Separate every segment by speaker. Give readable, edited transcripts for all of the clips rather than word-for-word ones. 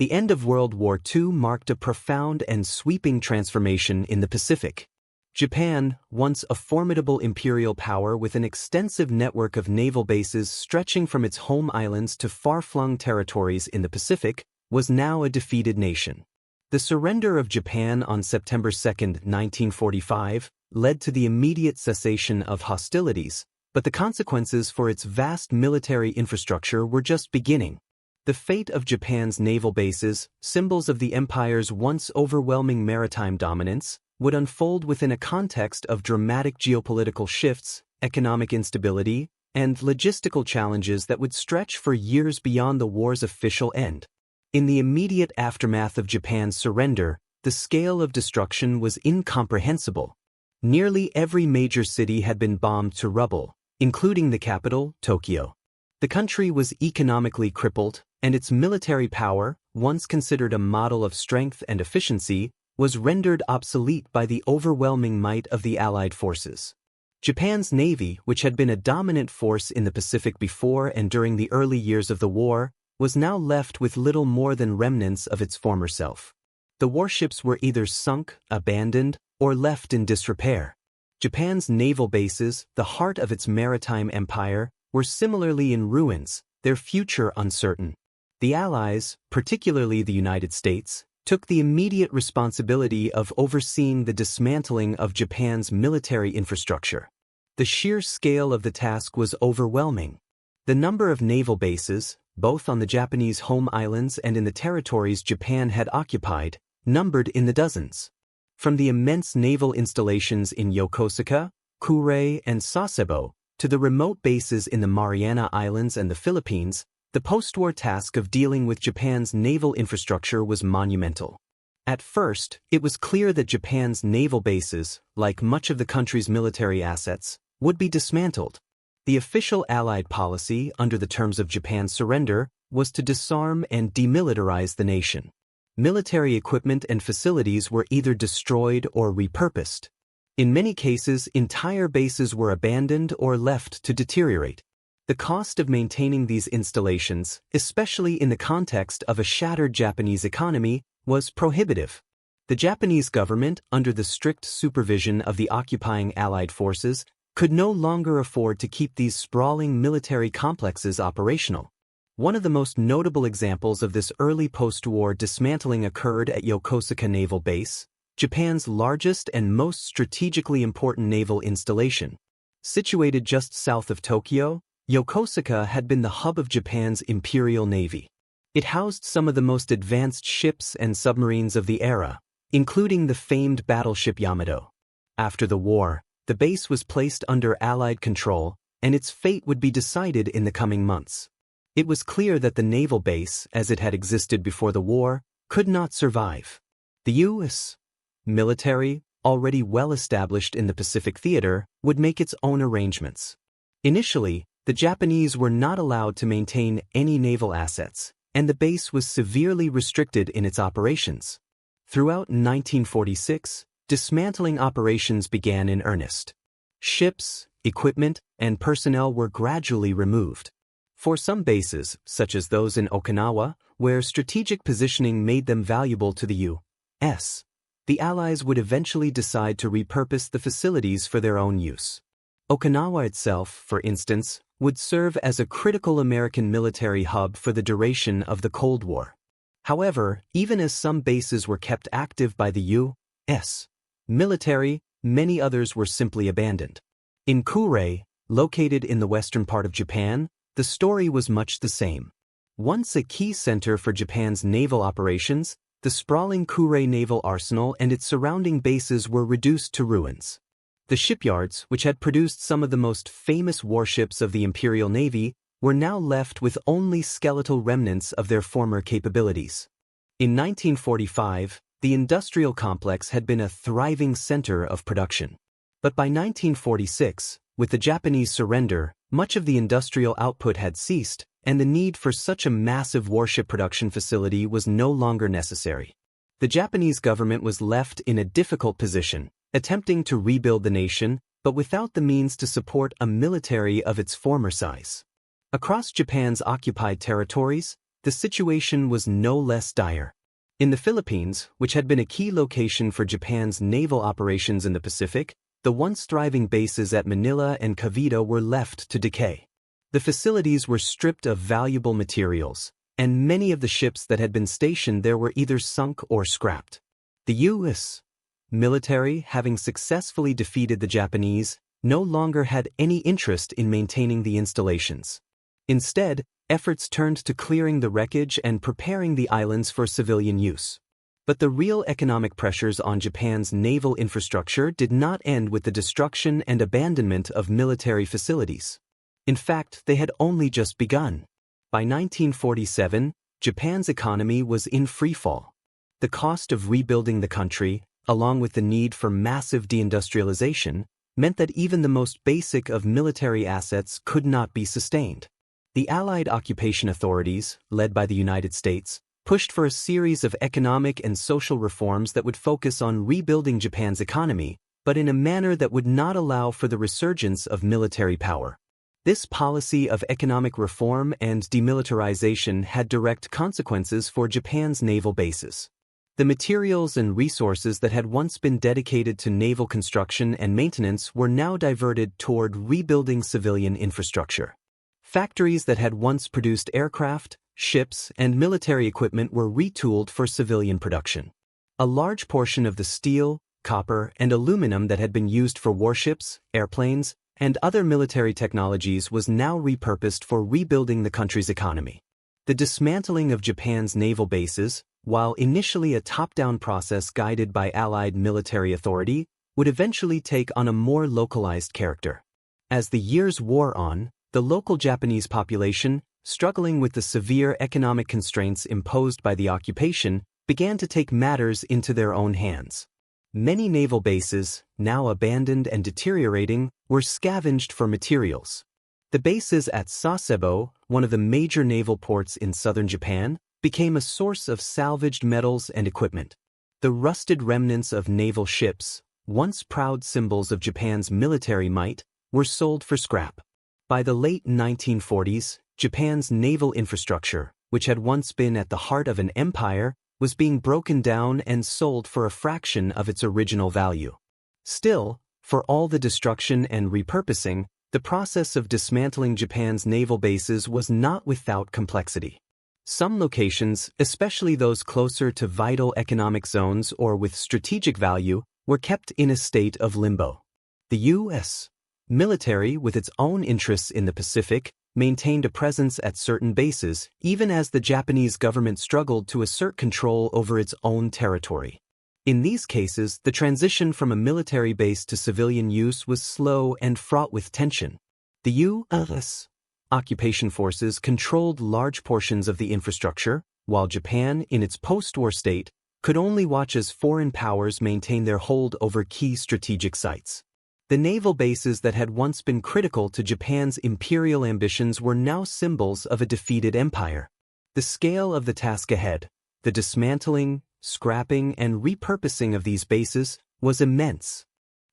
Speaker 1: The end of World War II marked a profound and sweeping transformation in the Pacific. Japan, once a formidable imperial power with an extensive network of naval bases stretching from its home islands to far-flung territories in the Pacific, was now a defeated nation. The surrender of Japan on September 2, 1945, led to the immediate cessation of hostilities, but the consequences for its vast military infrastructure were just beginning. The fate of Japan's naval bases, symbols of the empire's once overwhelming maritime dominance, would unfold within a context of dramatic geopolitical shifts, economic instability, and logistical challenges that would stretch for years beyond the war's official end. In the immediate aftermath of Japan's surrender, the scale of destruction was incomprehensible. Nearly every major city had been bombed to rubble, including the capital, Tokyo. The country was economically crippled, and its military power, once considered a model of strength and efficiency, was rendered obsolete by the overwhelming might of the Allied forces. Japan's navy, which had been a dominant force in the Pacific before and during the early years of the war, was now left with little more than remnants of its former self. The warships were either sunk, abandoned, or left in disrepair. Japan's naval bases, the heart of its maritime empire, were similarly in ruins, their future uncertain. The Allies, particularly the United States, took the immediate responsibility of overseeing the dismantling of Japan's military infrastructure. The sheer scale of the task was overwhelming. The number of naval bases, both on the Japanese home islands and in the territories Japan had occupied, numbered in the dozens. From the immense naval installations in Yokosuka, Kure, and Sasebo, to the remote bases in the Mariana Islands and the Philippines, the postwar task of dealing with Japan's naval infrastructure was monumental. At first, it was clear that Japan's naval bases, like much of the country's military assets, would be dismantled. The official Allied policy, under the terms of Japan's surrender, was to disarm and demilitarize the nation. Military equipment and facilities were either destroyed or repurposed. In many cases, entire bases were abandoned or left to deteriorate. The cost of maintaining these installations, especially in the context of a shattered Japanese economy, was prohibitive. The Japanese government, under the strict supervision of the occupying Allied forces, could no longer afford to keep these sprawling military complexes operational. One of the most notable examples of this early post-war dismantling occurred at Yokosuka Naval Base, Japan's largest and most strategically important naval installation. Situated just south of Tokyo, Yokosuka had been the hub of Japan's Imperial Navy. It housed some of the most advanced ships and submarines of the era, including the famed battleship Yamato. After the war, the base was placed under Allied control, and its fate would be decided in the coming months. It was clear that the naval base, as it had existed before the war, could not survive. The U.S. military, already well established in the Pacific theater, would make its own arrangements. Initially, the Japanese were not allowed to maintain any naval assets, and the base was severely restricted in its operations. Throughout 1946, dismantling operations began in earnest. Ships, equipment, and personnel were gradually removed. For some bases, such as those in Okinawa, where strategic positioning made them valuable to the U.S., the Allies would eventually decide to repurpose the facilities for their own use. Okinawa itself, for instance, would serve as a critical American military hub for the duration of the Cold War. However, even as some bases were kept active by the U.S. military, many others were simply abandoned. In Kure, located in the western part of Japan, the story was much the same. Once a key center for Japan's naval operations, the sprawling Kure Naval Arsenal and its surrounding bases were reduced to ruins. The shipyards, which had produced some of the most famous warships of the Imperial Navy, were now left with only skeletal remnants of their former capabilities. In 1945, the industrial complex had been a thriving center of production. But by 1946, with the Japanese surrender, much of the industrial output had ceased, and the need for such a massive warship production facility was no longer necessary. The Japanese government was left in a difficult position, attempting to rebuild the nation, but without the means to support a military of its former size. Across Japan's occupied territories, the situation was no less dire. In the Philippines, which had been a key location for Japan's naval operations in the Pacific, the once thriving bases at Manila and Cavite were left to decay. The facilities were stripped of valuable materials, and many of the ships that had been stationed there were either sunk or scrapped. The U.S. military, having successfully defeated the Japanese, no longer had any interest in maintaining the installations. Instead, efforts turned to clearing the wreckage and preparing the islands for civilian use. But the real economic pressures on Japan's naval infrastructure did not end with the destruction and abandonment of military facilities. In fact, they had only just begun. By 1947, Japan's economy was in freefall. The cost of rebuilding the country, along with the need for massive deindustrialization, meant that even the most basic of military assets could not be sustained. The Allied occupation authorities, led by the United States, pushed for a series of economic and social reforms that would focus on rebuilding Japan's economy, but in a manner that would not allow for the resurgence of military power. This policy of economic reform and demilitarization had direct consequences for Japan's naval bases. The materials and resources that had once been dedicated to naval construction and maintenance were now diverted toward rebuilding civilian infrastructure. Factories that had once produced aircraft, ships, and military equipment were retooled for civilian production. A large portion of the steel, copper, and aluminum that had been used for warships, airplanes, and other military technologies was now repurposed for rebuilding the country's economy. The dismantling of Japan's naval bases, while initially a top-down process guided by Allied military authority, would eventually take on a more localized character. As the years wore on, the local Japanese population, struggling with the severe economic constraints imposed by the occupation, began to take matters into their own hands. Many naval bases, now abandoned and deteriorating, were scavenged for materials. The bases at Sasebo, one of the major naval ports in southern Japan, became a source of salvaged metals and equipment. The rusted remnants of naval ships, once proud symbols of Japan's military might, were sold for scrap. By the late 1940s, Japan's naval infrastructure, which had once been at the heart of an empire, was being broken down and sold for a fraction of its original value. Still, for all the destruction and repurposing, the process of dismantling Japan's naval bases was not without complexity. Some locations, especially those closer to vital economic zones or with strategic value, were kept in a state of limbo. The U.S. military, with its own interests in the Pacific, maintained a presence at certain bases, even as the Japanese government struggled to assert control over its own territory. In these cases, the transition from a military base to civilian use was slow and fraught with tension. The U.S. occupation forces controlled large portions of the infrastructure, while Japan, in its post-war state, could only watch as foreign powers maintain their hold over key strategic sites. The naval bases that had once been critical to Japan's imperial ambitions were now symbols of a defeated empire. The scale of the task ahead, the dismantling, scrapping, and repurposing of these bases, was immense.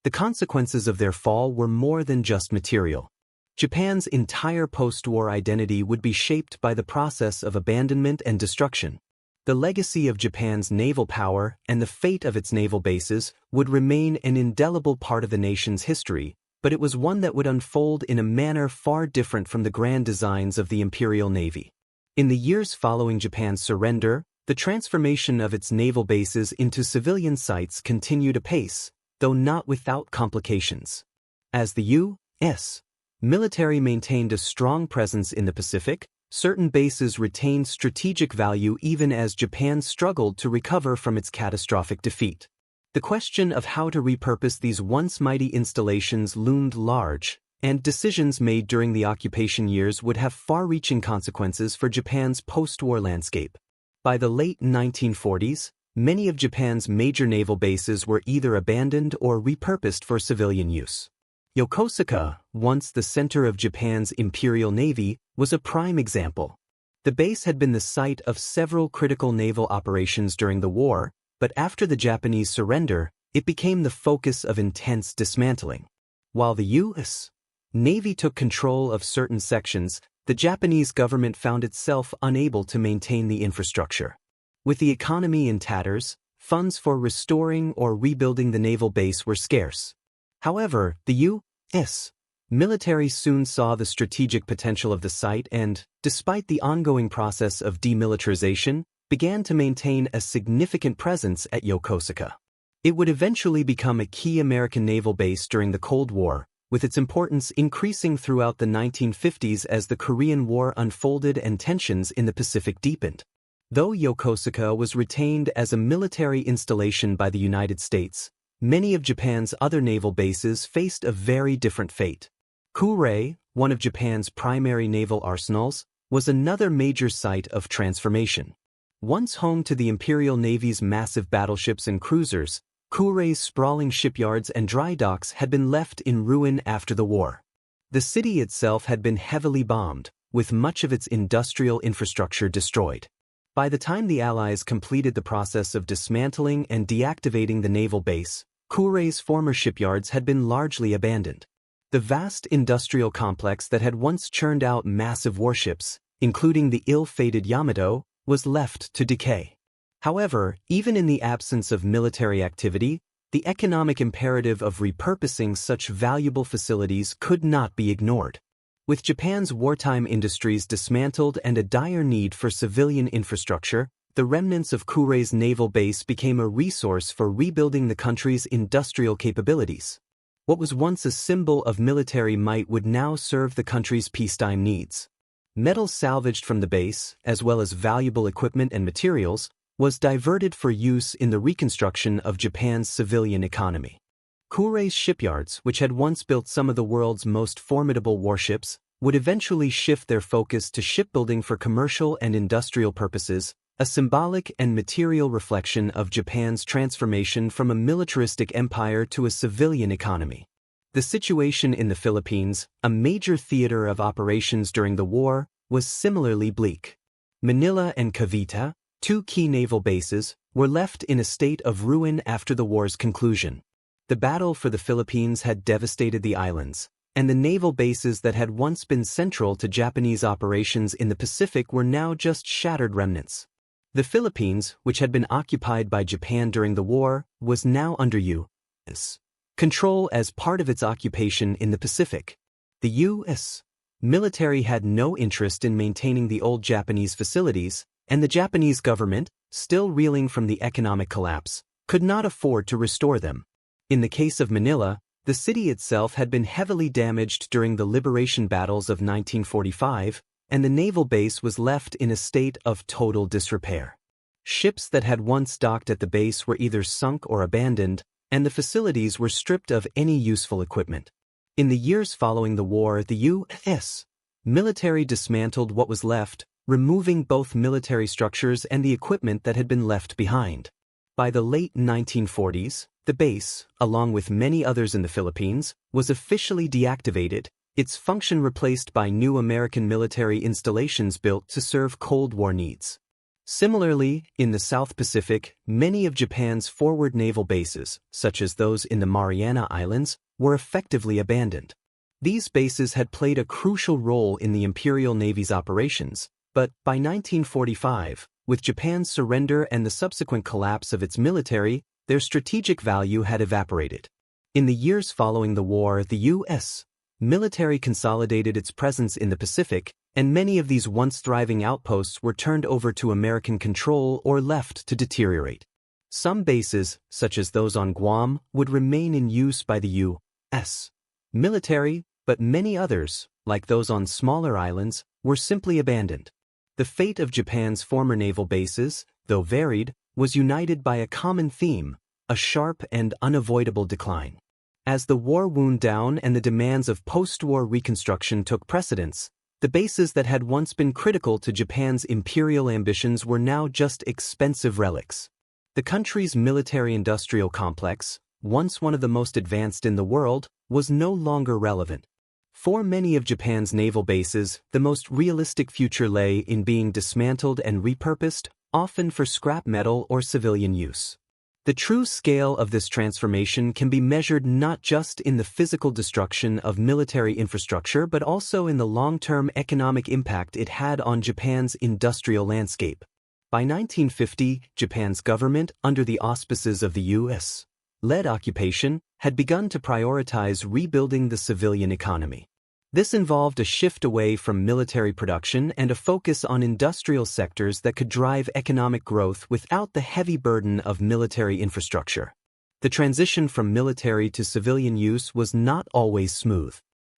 Speaker 1: The consequences of their fall were more than just material. Japan's entire post-war identity would be shaped by the process of abandonment and destruction. The legacy of Japan's naval power and the fate of its naval bases would remain an indelible part of the nation's history, but it was one that would unfold in a manner far different from the grand designs of the Imperial Navy. In the years following Japan's surrender, the transformation of its naval bases into civilian sites continued apace, though not without complications. As the U.S. military maintained a strong presence in the Pacific, certain bases retained strategic value even as Japan struggled to recover from its catastrophic defeat. The question of how to repurpose these once mighty installations loomed large, and decisions made during the occupation years would have far-reaching consequences for Japan's post-war landscape. By the late 1940s, many of Japan's major naval bases were either abandoned or repurposed for civilian use. Yokosuka, once the center of Japan's Imperial Navy, was a prime example. The base had been the site of several critical naval operations during the war, but after the Japanese surrender, it became the focus of intense dismantling. While the U.S. Navy took control of certain sections, the Japanese government found itself unable to maintain the infrastructure. With the economy in tatters, funds for restoring or rebuilding the naval base were scarce. However, the U.S. military soon saw the strategic potential of the site and, despite the ongoing process of demilitarization, began to maintain a significant presence at Yokosuka. It would eventually become a key American naval base during the Cold War, with its importance increasing throughout the 1950s as the Korean War unfolded and tensions in the Pacific deepened. Though Yokosuka was retained as a military installation by the United States, many of Japan's other naval bases faced a very different fate. Kure, one of Japan's primary naval arsenals, was another major site of transformation. Once home to the Imperial Navy's massive battleships and cruisers, Kure's sprawling shipyards and dry docks had been left in ruin after the war. The city itself had been heavily bombed, with much of its industrial infrastructure destroyed. By the time the Allies completed the process of dismantling and deactivating the naval base, Kure's former shipyards had been largely abandoned. The vast industrial complex that had once churned out massive warships, including the ill-fated Yamato, was left to decay. However, even in the absence of military activity, the economic imperative of repurposing such valuable facilities could not be ignored. With Japan's wartime industries dismantled and a dire need for civilian infrastructure, the remnants of Kure's naval base became a resource for rebuilding the country's industrial capabilities. What was once a symbol of military might would now serve the country's peacetime needs. Metal salvaged from the base, as well as valuable equipment and materials, was diverted for use in the reconstruction of Japan's civilian economy. Kure's shipyards, which had once built some of the world's most formidable warships, would eventually shift their focus to shipbuilding for commercial and industrial purposes, a symbolic and material reflection of Japan's transformation from a militaristic empire to a civilian economy. The situation in the Philippines, a major theater of operations during the war, was similarly bleak. Manila and Cavite, two key naval bases, were left in a state of ruin after the war's conclusion. The battle for the Philippines had devastated the islands, and the naval bases that had once been central to Japanese operations in the Pacific were now just shattered remnants. The Philippines, which had been occupied by Japan during the war, was now under U.S. control as part of its occupation in the Pacific. The U.S. military had no interest in maintaining the old Japanese facilities, and the Japanese government, still reeling from the economic collapse, could not afford to restore them. In the case of Manila, the city itself had been heavily damaged during the liberation battles of 1945, and the naval base was left in a state of total disrepair. Ships that had once docked at the base were either sunk or abandoned, and the facilities were stripped of any useful equipment. In the years following the war, the U.S. military dismantled what was left, removing both military structures and the equipment that had been left behind. By the late 1940s, the base, along with many others in the Philippines, was officially deactivated, its function replaced by new American military installations built to serve Cold War needs. Similarly, in the South Pacific, many of Japan's forward naval bases, such as those in the Mariana Islands, were effectively abandoned. These bases had played a crucial role in the Imperial Navy's operations, but by 1945, with Japan's surrender and the subsequent collapse of its military, their strategic value had evaporated. In the years following the war, the U.S. military consolidated its presence in the Pacific, and many of these once thriving outposts were turned over to American control or left to deteriorate. Some bases, such as those on Guam, would remain in use by the U.S. military, but many others, like those on smaller islands, were simply abandoned. The fate of Japan's former naval bases, though varied, was united by a common theme, a sharp and unavoidable decline. As the war wound down and the demands of post-war reconstruction took precedence, the bases that had once been critical to Japan's imperial ambitions were now just expensive relics. The country's military-industrial complex, once one of the most advanced in the world, was no longer relevant. For many of Japan's naval bases, the most realistic future lay in being dismantled and repurposed, often for scrap metal or civilian use. The true scale of this transformation can be measured not just in the physical destruction of military infrastructure but also in the long-term economic impact it had on Japan's industrial landscape. By 1950, Japan's government, under the auspices of the U.S.-led occupation, had begun to prioritize rebuilding the civilian economy. This involved a shift away from military production and a focus on industrial sectors that could drive economic growth without the heavy burden of military infrastructure. The transition from military to civilian use was not always smooth.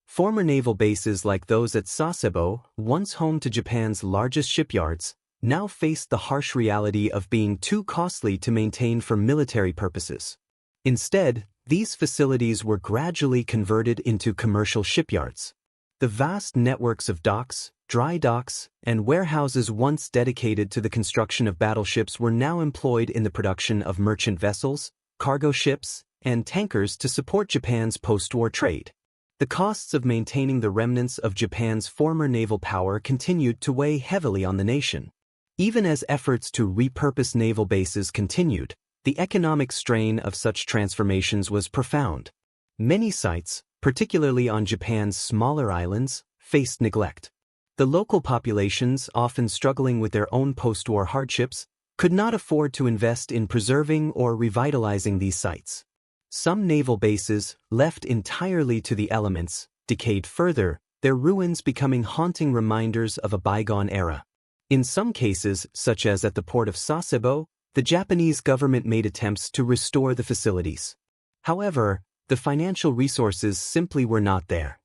Speaker 1: Former naval bases like those at Sasebo, once home to Japan's largest shipyards, now faced the harsh reality of being too costly to maintain for military purposes. Instead, these facilities were gradually converted into commercial shipyards. The vast networks of docks, dry docks, and warehouses once dedicated to the construction of battleships were now employed in the production of merchant vessels, cargo ships, and tankers to support Japan's post-war trade. The costs of maintaining the remnants of Japan's former naval power continued to weigh heavily on the nation. Even as efforts to repurpose naval bases continued, the economic strain of such transformations was profound. Many sites, particularly on Japan's smaller islands, faced neglect. The local populations, often struggling with their own post-war hardships, could not afford to invest in preserving or revitalizing these sites. Some naval bases, left entirely to the elements, decayed further, their ruins becoming haunting reminders of a bygone era. In some cases, such as at the port of Sasebo, the Japanese government made attempts to restore the facilities. However, the financial resources simply were not there.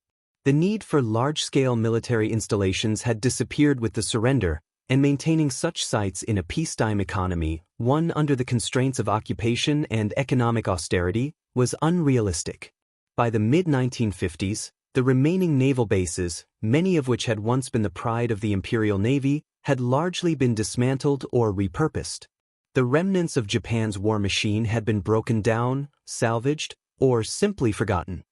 Speaker 1: The need for large-scale military installations had disappeared with the surrender, and maintaining such sites in a peacetime economy, one under the constraints of occupation and economic austerity, was unrealistic. By the mid-1950s, the remaining naval bases, many of which had once been the pride of the Imperial Navy, had largely been dismantled or repurposed. The remnants of Japan's war machine had been broken down, salvaged, or simply forgotten.